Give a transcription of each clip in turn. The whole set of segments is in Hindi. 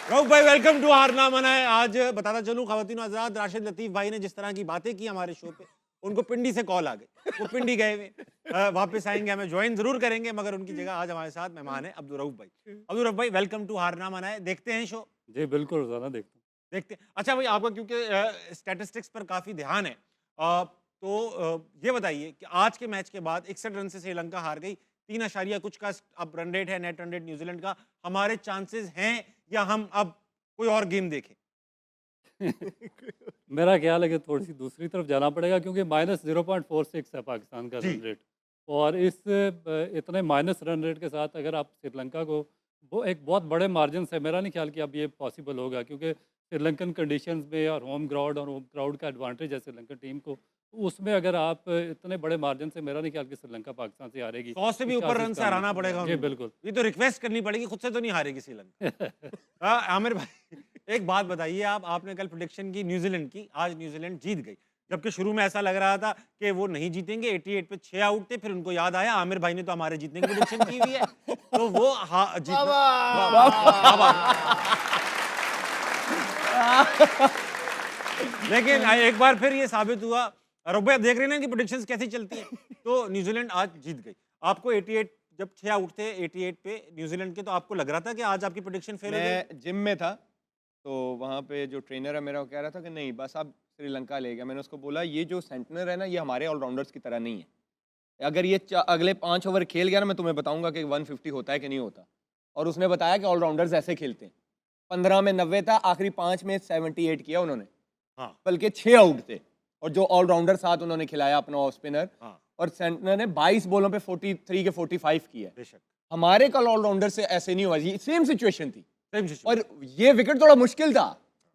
रऊफ भाई वेलकम टू हारना मनाए। आज बताता चलूं खवातीन आजाद राशिद लतीफ भाई ने जिस तरह की बातें की हमारे शो पे, उनको पिंडी से कॉल आ गई, वो पिंडी गए हुए वापस आएंगे, हमें ज्वाइन जरूर करेंगे, मगर उनकी जगह आज हमारे साथ मेहमान है अब्दुल रऊफ भाई। अब्दुल रऊफ भाई वेलकम टू हारना मनाए। देखते हैं शो? जी, बिल्कुल रोज़ाना देखता हूँ। देखते हैं। अच्छा भाई, आपका क्योंकि स्टैटिस्टिक्स पर काफी ध्यान है, ये बताइए कि आज के मैच के बाद 61 रन से श्रीलंका हार गई, 3 अशारिया कुछ का अब रन रेट है, नेट रन रेट न्यूजीलैंड का। हमारे चांसेस हैं या हम अब कोई और गेम देखें? मेरा ख्याल है कि थोड़ी-सी दूसरी तरफ जाना पड़ेगा क्योंकि -0.46 है पाकिस्तान का जी। Run rate. और इस इतने माइनस रन रेट के साथ अगर आप श्रीलंका को वो एक बहुत बड़े मार्जिन से, मेरा नहीं ख्याल कि अब ये पॉसिबल होगा क्योंकि श्रीलंकन कंडीशंस में और होम ग्राउंड और होम क्राउड का एडवांटेज है श्रीलंकन टीम को। तो उसमें अगर आप इतने बड़े मार्जिन से, मेरा नहीं ख्याल कि श्रीलंका पाकिस्तान से हारेगी। 100 से भी ऊपर 85 रन से का हराना पड़ेगा जी, उनको। बिल्कुल। ये तो रिक्वेस्ट करनी पड़ेगी, खुद से तो नहीं हारेगी श्रीलंका। आमिर भाई, एक बात बताइए, आपने कल प्रेडिक्शन की न्यूजीलैंड की, आज न्यूजीलैंड जीत गई, जबकि शुरू में ऐसा लग रहा था कि वो नहीं जीतेंगे। 88 पे 6 आउट थे, फिर उनको याद आया आमिर भाई ने तो हमारे जीतने की प्रेडिक्शन की हुई है, तो वो जीतना। वाह, वाह, वाह। लेकिन एक बार फिर ये साबित हुआ, रब्बे आप देख रहे हैं ना कि प्रेडिक्शंस कैसी चलती हैं, तो न्यूजीलैंड आज जीत गई। आपको 88 जब 6 आउट थे 88 पे न्यूजीलैंड के, तो आपको लग रहा था कि आज आपकी प्रेडिक्शन फेल हो गई? मैं जिम में था, तो वहाँ पे जो ट्रेनर है मेरा, वो कह रहा था कि नहीं बस अब श्रीलंका ले गया। मैंने उसको बोला ये जो सेंटनर है ना, ये हमारे ऑलराउंडर्स की तरह नहीं है। अगर ये अगले 5 ओवर खेल गया ना, मैं तुम्हें बताऊंगा कि 150 होता है कि नहीं होता। और उसने बताया कि ऑलराउंडर्स ऐसे खेलते हैं। 15 में 90 था, आखिरी 5 में 78 किया उन्होंने, हाँ, बल्कि 6 आउट थे। और जो ऑलराउंडर साथ उन्होंने खिलाया अपना ऑफ स्पिनर, हाँ, और सेंटनर ने 22 बॉलों पे 43 के 45 किया। बेशक हमारे कल ऑलराउंडर से ऐसे नहीं हुआ, सेम सिचुएशन थी। Same situation. और ये विकेट थोड़ा मुश्किल था,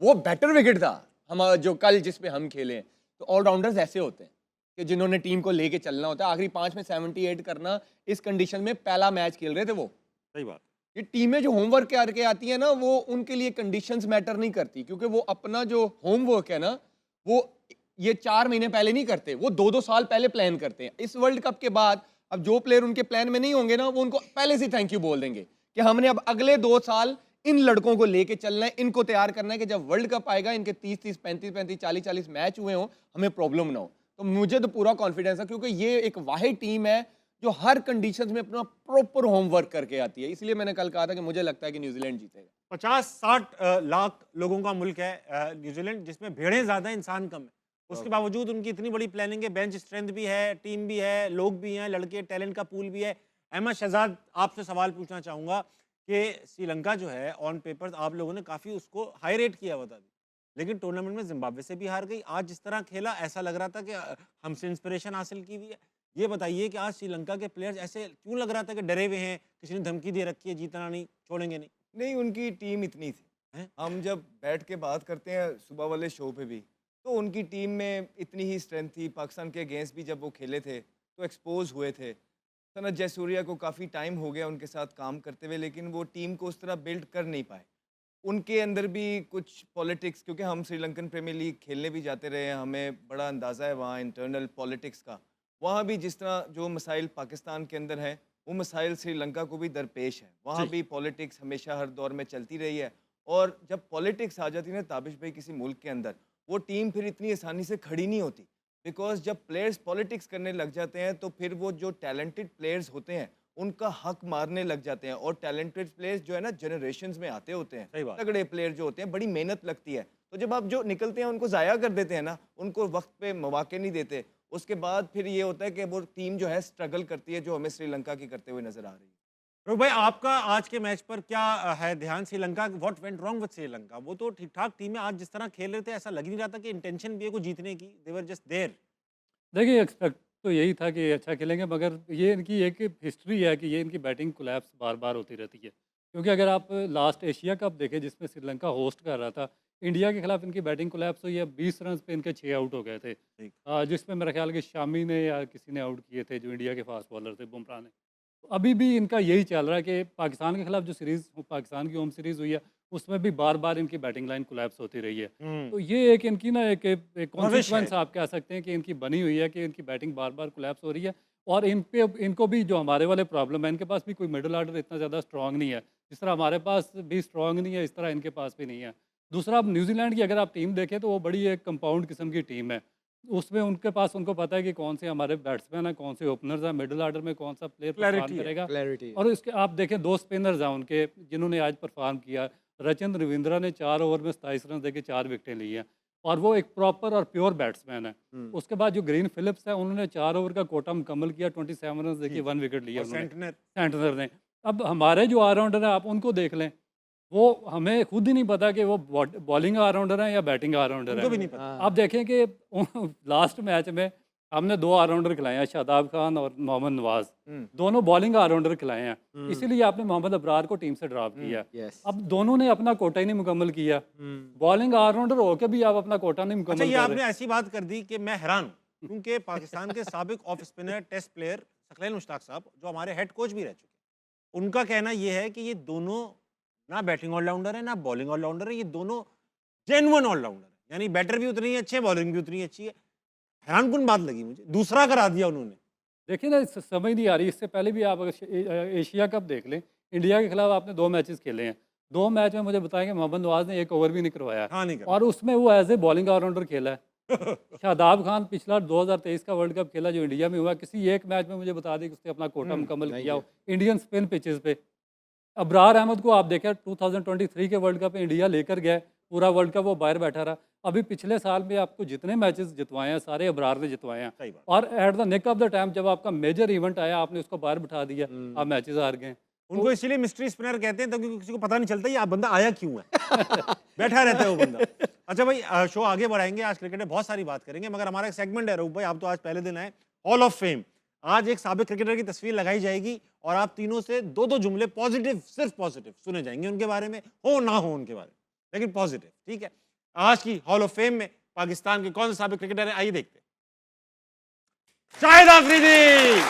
वो बेटर विकेट था हम जो कल जिस पे हम खेले हैं। तो ऑलराउंडर्स ऐसे होते हैं कि जिन्होंने टीम को लेके चलना होता है। आखिरी 5 में 78 करना, इस कंडीशन में पहला मैच खेल रहे थे वो। सही बात। ये टीमें जो होमवर्क करके आती है ना, वो उनके लिए कंडीशंस मैटर नहीं करती, क्योंकि वो अपना जो होमवर्क है ना, वो ये 4 महीने पहले नहीं करते, वो 2-2 साल पहले प्लान करते हैं। इस वर्ल्ड कप के बाद अब जो प्लेयर उनके प्लान में नहीं होंगे ना, वो उनको पहले से थैंक यू बोल देंगे कि हमने अब अगले 2 साल इन लड़कों को लेके चलना है, इनको तैयार करना है कि जब वर्ल्ड कप आएगा इनके 30-30, 35-35, 40-40 मैच हुए हों, हमें प्रॉब्लम ना हो। तो मुझे तो पूरा कॉन्फिडेंस है, क्योंकि ये एक वाहिद टीम है जो हर कंडीशंस में अपना प्रॉपर होमवर्क करके आती है। इसलिए मैंने कल कहा था कि मुझे लगता है कि न्यूजीलैंड जीतेगा। 50-60 लाख लोगों का मुल्क है न्यूजीलैंड, जिसमें भेड़ें ज्यादा इंसान कम है। उसके बावजूद उनकी इतनी बड़ी प्लानिंग है, बेंच स्ट्रेंथ भी है, टीम भी है, लोग भी हैं, लड़के, टैलेंट का पूल भी है। अहमद शहजाद, आपसे सवाल पूछना चाहूंगा कि श्रीलंका जो है ऑन पेपर आप लोगों ने काफी उसको हाई रेट किया हुआ था, लेकिन टूर्नामेंट में जिम्बाब्वे से भी हार गई। आज जिस तरह खेला, ऐसा लग रहा था कि हमसे इंस्पिरेशन हासिल की हुई है। ये बताइए कि आज श्रीलंका के प्लेयर्स ऐसे क्यों लग रहा था कि डरे हुए हैं, किसी ने धमकी दे रखी है, जीतना नहीं, छोड़ेंगे नहीं? नहीं, उनकी टीम इतनी थी। हैं? हम जब बैठ के बात करते हैं सुबह वाले शो पे भी, तो उनकी टीम में इतनी ही स्ट्रेंथ थी। पाकिस्तान के अगेंस्ट भी जब वो खेले थे तो एक्सपोज हुए थे। सनत जयसूर्या को काफ़ी टाइम हो गया उनके साथ काम करते हुए, लेकिन वो टीम को उस तरह बिल्ड कर नहीं पाए। उनके अंदर भी कुछ पॉलिटिक्स, क्योंकि हम श्रीलंकन प्रीमियर लीग खेलने भी जाते रहे हैं, हमें बड़ा अंदाज़ा है वहाँ इंटरनल पॉलिटिक्स का। वहाँ भी जिस तरह जो मसाइल पाकिस्तान के अंदर हैं, वो मसाइल श्रीलंका को भी दरपेश है। वहाँ जी। भी पॉलिटिक्स हमेशा हर दौर में चलती रही है। और जब पॉलिटिक्स आ जाती है ना ताबिश भाई किसी मुल्क के अंदर, वो टीम फिर इतनी आसानी से खड़ी नहीं होती। बिकॉज जब प्लेयर्स पॉलिटिक्स करने लग जाते हैं, तो फिर वो जो टैलेंटेड प्लेयर्स होते हैं उनका हक मारने लग जाते हैं। और टैलेंटेड प्लेयर्स जो है ना, जनरेशंस में आते होते हैं। सही बात। तगड़े प्लेयर जो होते हैं, बड़ी मेहनत लगती है। तो जब आप जो निकलते हैं उनको ज़ाया कर देते हैं ना, उनको वक्त पे मौके नहीं देते, उसके बाद फिर ये होता है कि वो टीम जो है स्ट्रगल करती है, जो हमें श्रीलंका की करते हुए नजर आ रही है। तो भाई, आपका आज के मैच पर क्या है ध्यान? Sri Lanka, what went wrong with Sri Lanka? वो तो ठीक ठाक टीम है, आज जिस तरह खेल रहे थे ऐसा लग नहीं रहा था कि इंटेंशन भी है को जीतने की। दे वर जस्ट देयर। देखिए, एक्सपेक्ट तो यही था कि अच्छा खेलेंगे, मगर ये इनकी एक हिस्ट्री है कि ये इनकी बैटिंग कोलैप्स बार-बार होती रहती है। क्योंकि अगर आप लास्ट एशिया कप देखें जिसमें श्रीलंका होस्ट कर रहा था, इंडिया के खिलाफ इनकी बैटिंग कोलैप्स हुई है, 20 रन्स पे इनके 6 आउट हो गए थे। ठीक। जिसमें मेरा ख्याल है कि शामी ने या किसी ने आउट किए थे, जो इंडिया के फास्ट बॉलर थे, बुमराह ने। तो अभी भी इनका यही चल रहा है कि पाकिस्तान के खिलाफ जो सीरीज़ पाकिस्तान की होम सीरीज़ हुई है, उसमें भी बार-बार इनकी बैटिंग लाइन कोलैप्स होती रही है। तो ये एक इनकी ना एक रविश है। कॉन्सिक्वेंस आप कह सकते हैं कि इनकी बनी हुई है कि इनकी बैटिंग बार-बार कोलैप्स हो रही है। और इनको भी जो हमारे वाले प्रॉब्लम है, इनके पास भी कोई मिडल ऑर्डर इतना ज़्यादा स्ट्रांग नहीं है, जिस तरह हमारे पास भी स्ट्रांग नहीं है, इस तरह इनके पास भी नहीं है। दूसरा, अब न्यूजीलैंड की अगर आप टीम देखें तो वो बड़ी एक कंपाउंड किस्म की टीम है। उसमें उनके पास, उनको पता है कि कौन से हमारे बैट्समैन हैं, कौन से ओपनर्स हैं, मिडल ऑर्डर में कौन सा प्लेयर परफॉर्म क्लैरिटी है, करेगा। क्लैरिटी और इसके आप देखें, दो स्पिनर्स हैं उनके जिन्होंने आज परफॉर्म किया। रचिन रविंद्रा ने 4 ओवर में 27 रन देके 4 विकेटें ली हैं, और वो एक प्रॉपर और प्योर बैट्समैन है। उसके बाद जो ग्रीन फिलिप्स है, उन्होंने 4 ओवर का कोटा मुकम्मल किया, 27 रन देके 1 विकेट लिया और उन्होंने, सेंटनर सेंटनर ने। अब हमारे जो ऑलराउंडर हैं, आप उनको देख लें, वो हमें खुद ही नहीं पता कि वो बॉलिंग ऑलराउंडर हैं या बैटिंग ऑलराउंडर उनको भी हैं। नहीं पता। आप देखें कि लास्ट मैच में हमने 2 ऑलराउंडर खिलाए हैं, शादाब खान और मोहम्मद नवाज, दोनों बॉलिंग ऑलराउंडर खिलाए हैं। इसीलिए आपने मोहम्मद अबरार को टीम से ड्रॉप किया। यस अब दोनों ने अपना कोटा ही नहीं मुकम्मल किया। बॉलिंग ऑलराउंडर होकर भी आप अपना कोटा नहीं अच्छा, मुकम्मल ये कर आपने रहे। ऐसी बात कर दी कि मैं हैरान हूं, क्योंकि पाकिस्तान के साबिक off spinner test player Saqlain Mushtaq साहब, जो हमारे हेड कोच भी रह चुके हैं, उनका कहना ये है कि ये दोनों ना बैटिंग ऑलराउंडर है ना बॉलिंग ऑलराउंडर है, ये दोनों जेन्युइन ऑलराउंडर है, यानी बैटर भी उतनी ही अच्छे है, बॉलिंग भी उतनी ही अच्छी है। हैरानकुन बात लगी मुझे, दूसरा करा दिया उन्होंने। देखिए ना, समझ नहीं आ रही। इससे पहले भी आप अगर एशिया कप देख लें, इंडिया के खिलाफ आपने 2 मैचेस खेले हैं। 2 मैच में मुझे बताएं कि मोहम्मद नवाज ने 1 ओवर भी नहीं करवाया, हाँ, नहीं करा। और उसमें वो एज ए बॉलिंग ऑलराउंडर खेला है। शादाब खान पिछला 2023 का वर्ल्ड कप खेला जो इंडिया में हुआ, किसी एक मैच में मुझे बता दें कि उसने अपना कोटा मुकम्मल नहीं किया हो इंडियन स्पिन पिचेस पे। अबरार अहमद को आप देखें, 2023 के वर्ल्ड कप में इंडिया लेकर गया, पूरा वर्ल्ड कप वो बाहर बैठा रहा। अभी पिछले साल में आपको जितने मैचेस जितवाए हैं, सारे अबरार ने जितवाए हैं। सही बात। और at the nick of the time जब आपका मेजर इवेंट आया, आपने उसको बाहर बिठा दिया, आप मैचेस हार गए। उनको इसीलिए मिस्ट्री स्पिनर कहते हैं, क्योंकि किसी को पता नहीं चलता ये बंदा आया क्यों है। बैठा रहता है वो बंदा। अच्छा भाई, शो आगे बढ़ाएंगे, आज क्रिकेट में बहुत सारी बात करेंगे, मगर हमारा एक सेगमेंट है रूप भाई, आप तो आज पहले दिन आए, हॉल ऑफ फेम। आज एक साबिक क्रिकेटर की तस्वीर लगाई जाएगी और आप तीनों से 2-2 जुमले पॉजिटिव, सिर्फ पॉजिटिव सुने जाएंगे उनके बारे में, हो ना हो उनके बारे में, लेकिन पॉजिटिव, ठीक है। आज की हॉल ऑफ फेम में पाकिस्तान के कौन से साबिक क्रिकेटर हैं, आइए देखते हैं। शाहिद आफरीदी।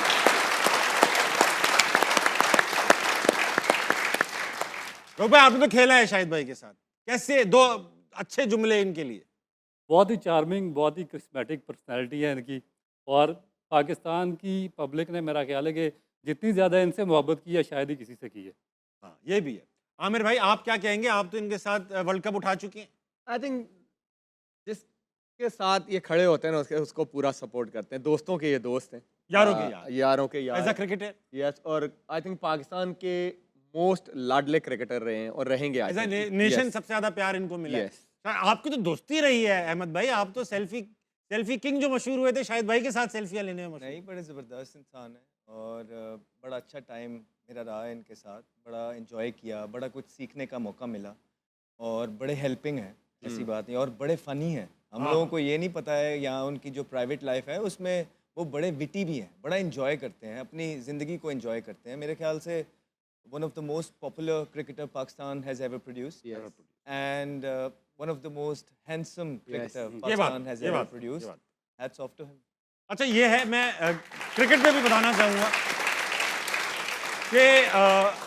रूप भाई, आपने तो खेला है शाहिद भाई के साथ, कैसे 2 अच्छे जुमले इनके लिए? बहुत ही चार्मिंग, बहुत ही क्रिस्मेटिक पर्सनैलिटी है इनकी, और पाकिस्तान की पब्लिक ने, मेरा ख्याल है कि जितनी ज़्यादा इनसे मोहब्बत की है, शायद ही किसी से की है। हाँ, ये भी है। आमिर भाई, आप क्या कहेंगे? आप तो इनके साथ वर्ल्ड कप उठा चुके हैं। आई थिंक जिसके साथ ये खड़े होते हैं ना, उसको पूरा सपोर्ट करते हैं। दोस्तों के ये दोस्त हैं, यारों के यार। यारों के एज अ यार। क्रिकेटर, यस, और आई थिंक पाकिस्तान के मोस्ट लाडले क्रिकेटर रहे हैं और रहेंगे एज अ नेशन सबसे ज्यादा प्यार इनको मिला है। यस आपकी तो दोस्ती रही है अहमद भाई, आप तो सेल्फी किंग जो मशहूर हुए थे, शाहिद भाई के साथ सेल्फियां लेने में मशहूर। नहीं, बड़े ज़बरदस्त इंसान है और बड़ा अच्छा टाइम मेरा रहा है इनके साथ, बड़ा एंजॉय किया, बड़ा कुछ सीखने का मौका मिला और बड़े हेल्पिंग है, ऐसी बात नहीं, और बड़े फ़नी हैं। हम हाँ। लोगों को ये नहीं पता है यहाँ उनकी जो प्राइवेट लाइफ है उसमें वो बड़े विटी भी हैं, बड़ा एंजॉय करते हैं, अपनी ज़िंदगी को एंजॉय करते हैं। मेरे ख्याल से one of the most popular cricketer Pakistan has ever produced and one of the most handsome cricketer Pakistan has ये एवर बात, ये प्रोड्यूस्ड। बात। Hats off to him. अच्छा, ये है, मैं क्रिकेट में भी बताना चाहूँगा कि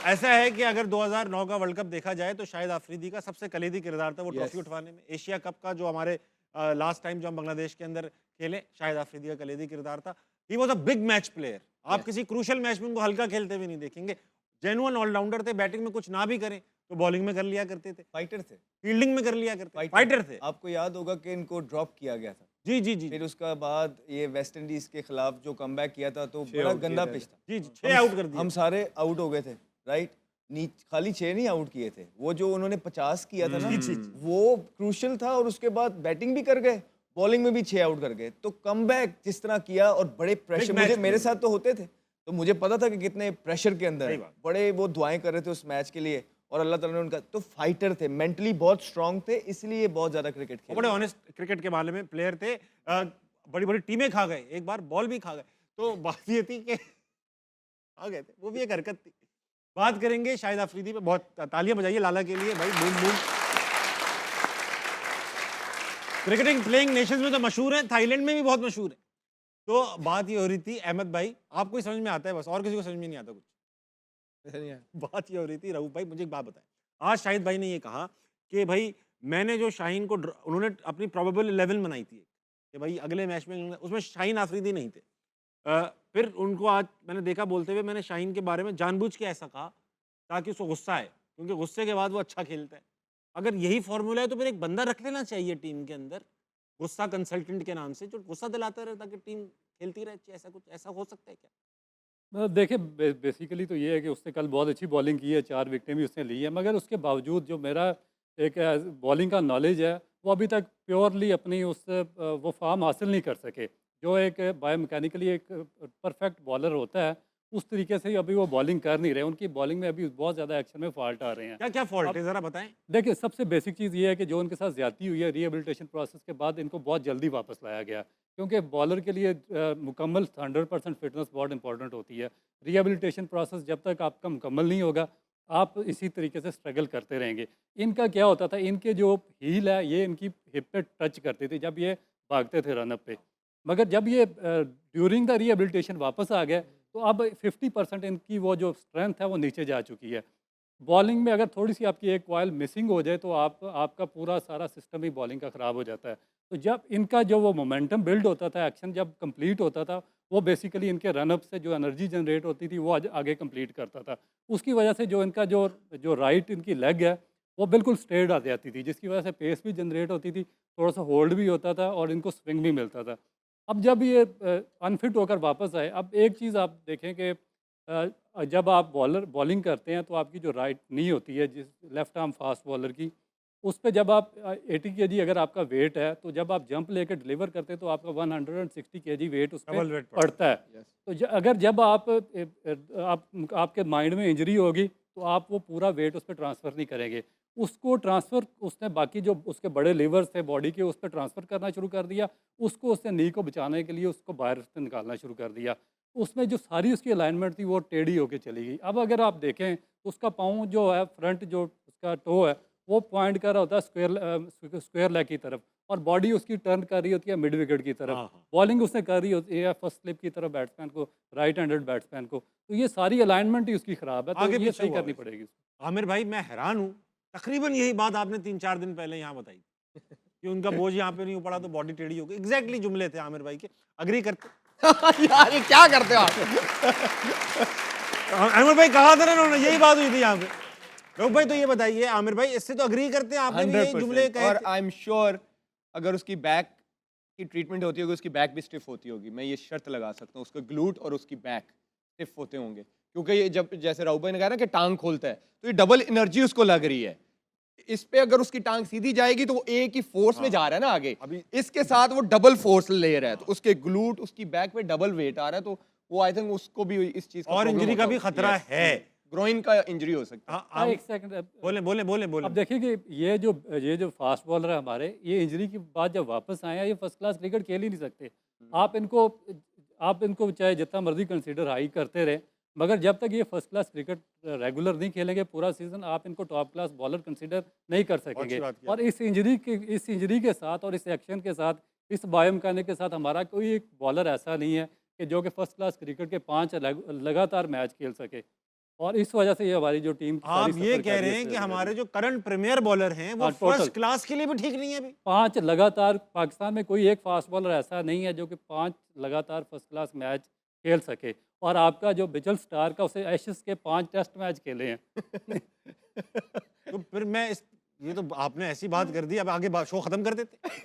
ऐसा है कि अगर 2009 का वर्ल्ड कप देखा जाए तो शाहिद आफरीदी का सबसे कलीदी किरदार था वो ट्रॉफी उठवाने में। एशिया कप का जो हमारे लास्ट टाइम जो हम बांग्लादेश के अंदर खेले, शाहिद आफरीदी का कलीदी किरदार था। He was a big match player. आप किसी क्रूशल मैच में उनको हल्का खेलते हुए नहीं देखेंगे। जेन्युइन ऑलराउंडर थे, बैटिंग में कुछ ना भी करें तो बॉलिंग में कर लिया करते थे, फाइटर थे, फील्डिंग में कर लिया करते, फाइटर थे। आपको याद होगा कि इनको ड्रॉप किया गया था, जी जी जी फिर उसका बाद ये वेस्ट इंडीज के खिलाफ जो कमबैक किया था तो बड़ा गंदा पिच था। जी जी, 6 आउट कर दिए। हम सारे आउट हो गए थे, राइट? खाली 6 नहीं आउट किए थे, वो जो उन्होंने 50 किया था ना, वो क्रूशल था और उसके बाद बैटिंग भी कर गए, बॉलिंग में भी 6 आउट कर गए। तो कमबैक जिस तरह किया और बड़े प्रेशर, मुझे मेरे साथ तो होते थे तो मुझे पता था कि कितने प्रेशर के अंदर है। बड़े वो दुआएं कर रहे थे उस मैच के लिए और अल्लाह ताला ने उनका, तो फाइटर थे, मेंटली बहुत स्ट्रांग थे, इसलिए बहुत ज्यादा क्रिकेट और खेले। बड़े ऑनेस्ट क्रिकेट के मामले में प्लेयर थे। बड़ी बड़ी टीमें खा गए, एक बार बॉल भी खा गए। तो बात ये थी कि खा गए थे, वो भी एक हरकत थी। बात करेंगे शाहिद आफरीदी पे, बहुत तालियां बजाइए लाला के लिए भाई। Boom boom. Cricketing playing Nations में तो मशहूर है, थाईलैंड में भी बहुत मशहूर है। तो बात ये हो रही थी अहमद भाई, आपको ही समझ में आता है बस, और किसी को समझ में नहीं आता कुछ। बात ये हो रही थी रऊफ भाई, मुझे एक बात बताएं। आज शाहिद भाई ने ये कहा कि भाई मैंने जो शाहीन को, उन्होंने अपनी प्रोबेबल 11 बनाई थी कि भाई अगले मैच में, उसमें शाहीन आफरीदी नहीं थे। फिर उनको आज मैंने देखा बोलते हुए, मैंने शाहीन के बारे में जानबूझ के ऐसा कहा ताकि उसको गुस्सा आए, क्योंकि गुस्से के बाद वो अच्छा खेलता है। अगर यही फॉर्मूला है तो फिर एक बंदा रख लेना चाहिए टीम के अंदर, गुस्सा कंसल्टेंट के नाम से, जो गुस्सा दिलाता रहे ताकि टीम खेलती रहे। ऐसा कुछ ऐसा हो सकता है क्या? देखिए बेसिकली तो ये है कि उसने कल बहुत अच्छी बॉलिंग की है, 4 विकेटें भी उसने ली है, मगर उसके बावजूद जो मेरा एक बॉलिंग का नॉलेज है वो अभी तक प्योरली अपनी उस वो फार्म हासिल नहीं कर सके। जो एक बायोमैकेनिकली एक परफेक्ट बॉलर होता है, उस तरीके से अभी वो बॉलिंग कर नहीं रहे। उनकी बॉलिंग में अभी बहुत ज़्यादा एक्शन में फॉल्ट आ रहे हैं। क्या क्या फॉल्ट अब है, जरा बताएं। देखिए सबसे बेसिक चीज़ ये है कि जो उनके साथ ज़्यादती हुई है रिहेबिलिटेशन प्रोसेस के बाद, इनको बहुत जल्दी वापस लाया गया, क्योंकि बॉलर के लिए मुकम्मल 100% फिटनेस बहुत इंपॉर्टेंट होती है। रिहेबिलिटेशन प्रोसेस जब तक आपका मुकम्मल नहीं होगा, आप इसी तरीके से स्ट्रगल करते रहेंगे। इनका क्या होता था, इनके जो हील है ये इनकी हिप पे टच करती थी जब ये भागते थे रनअप पे, मगर जब ये ड्यूरिंग द रिहेबिलिटेशन वापस आ गए तो अब 50% इनकी वो जो स्ट्रेंथ है वो नीचे जा चुकी है। बॉलिंग में अगर थोड़ी सी आपकी एक कॉइल मिसिंग हो जाए तो आपका पूरा सारा सिस्टम ही बॉलिंग का ख़राब हो जाता है। तो जब इनका जो वो मोमेंटम बिल्ड होता था, एक्शन जब कंप्लीट होता था, वो बेसिकली इनके रनअप से जो एनर्जी जनरेट होती थी वो आगे कंप्लीट करता था। उसकी वजह से जो इनका जो जो राइट इनकी लेग है वो बिल्कुल स्ट्रेट आ जाती थी, जिसकी वजह से पेस भी जनरेट होती थी, थोड़ा सा होल्ड भी होता था और इनको स्विंग भी मिलता था। अब जब ये अनफिट होकर वापस आए, अब एक चीज़ आप देखें कि जब आप बॉलिंग करते हैं तो आपकी जो राइट नी होती है, जिस लेफ़्ट आर्म फास्ट बॉलर की, उस पे जब आप 80 केजी अगर आपका वेट है, तो जब आप जंप लेकर डिलीवर करते हैं तो आपका 160 केजी वेट उस पे डबल वेट पड़ता है। Yes. तो अगर जब आपके माइंड में इंजरी होगी तो आप वो पूरा वेट उस पर ट्रांसफ़र नहीं करेंगे। उसको ट्रांसफ़र उसने बाकी जो उसके बड़े लीवर्स थे बॉडी के, उस पर ट्रांसफ़र करना शुरू कर दिया। उसको उसने नी को बचाने के लिए उसको बाहर से निकालना शुरू कर दिया। उसमें जो सारी उसकी अलाइनमेंट थी वो टेढ़ी होके चली गई। अब अगर आप देखें तो उसका पाँव जो है, फ्रंट जो उसका टो है, वो पॉइंट कर रहा होता है स्क्वायर लेग की तरफ, और बॉडी उसकी टर्न कर रही होती है मिड विकेट की तरफ। हाँ, हाँ। बॉलिंग उसने कर रही होती है फर्स्ट स्लिप की तरफ बैट्समैन को, राइट हैंडेड बैट्समैन को। तो ये सारी अलाइनमेंट ही उसकी ख़राब है, तो आगे ये पीछे सही हुआ करनी वैसे। पड़ेगी। आमिर भाई, मैं हैरान हूँ, तकरीबन यही बात आपने 3-4 दिन पहले यहाँ बताई कि उनका बोझ यहाँ पे नहीं पड़ा तो बॉडी टेढ़ी हो गई। एग्जैक्टली जुमले थे आमिर भाई के। अग्री करते? यार ये क्या करते हो आप? आमिर भाई कहा था ना उन्होंने, यही बात हुई थी यहाँ पे। रोक भाई, तो ये बताइए आमिर भाई, इससे तो अग्री करते हैं, आपने भी यही जुमले 100%। कहे और थे। आई एम श्योर अगर उसकी बैक की ट्रीटमेंट होती होगी, उसकी बैक भी स्टिफ होती होगी। मैं ये शर्त लगा सकता हूँ, उसका ग्लूट और उसकी बैक स्टिफ होते होंगे, क्योंकि ये जब जैसे राहुल भाई ने कहा ना कि टांग खोलता है, तो ये डबल एनर्जी उसको लग रही है। इस पे अगर उसकी टांग सीधी जाएगी तो वो एक ही फोर्स में जा रहा है ना आगे। अभी- इसके साथ वो डबल फोर्स ले रहा है, तो उसके ग्लूट उसकी बैक पे डबल वेट आ रहा है, तो वो आई थिंक उसको भी इस चीज का और problem इंजरी का होता भी होगा। खतरा Yes. है। ग्रोइन का इंजरी हो सकता है। हाँ, एक सेकंड, बोले बोले बोले बोले। अब देखिए कि ये जो फास्ट बॉलर है हमारे, ये इंजरी के बाद जब वापस आए हैं, ये फर्स्ट क्लास क्रिकेट खेल ही नहीं सकते। आप इनको चाहे जितना मर्जी कंसीडर हाई करते रहे, मगर जब तक ये फर्स्ट क्लास क्रिकेट रेगुलर नहीं खेलेंगे पूरा सीजन, आप इनको टॉप क्लास बॉलर कंसीडर नहीं कर अच्छी सकेंगे। बात की और इस इंजरी के साथ और इस एक्शन के साथ, इस बायोमैकेनिक के साथ, हमारा कोई एक बॉलर ऐसा नहीं है कि जो कि फर्स्ट क्लास क्रिकेट के 5 लगातार मैच खेल सके। और इस वजह से ये हमारी जो टीम की आप सारी ये सफर कह रहे कैरियर हैं से कि हो हमारे गई। जो करंट प्रीमियर बॉलर हैं वो हाँ, टोटल। फर्स्ट क्लास के लिए भी ठीक नहीं है अभी। 5 लगातार, पाकिस्तान में कोई एक फास्ट बॉलर ऐसा नहीं है जो कि 5 लगातार फर्स्ट क्लास मैच खेल सके। और आपका जो बिचल स्टार का, उसे एशेस के 5 टेस्ट मैच खेले हैं। तो फिर ये तो आपने ऐसी बात कर दी, अब आगे शो खत्म कर देते।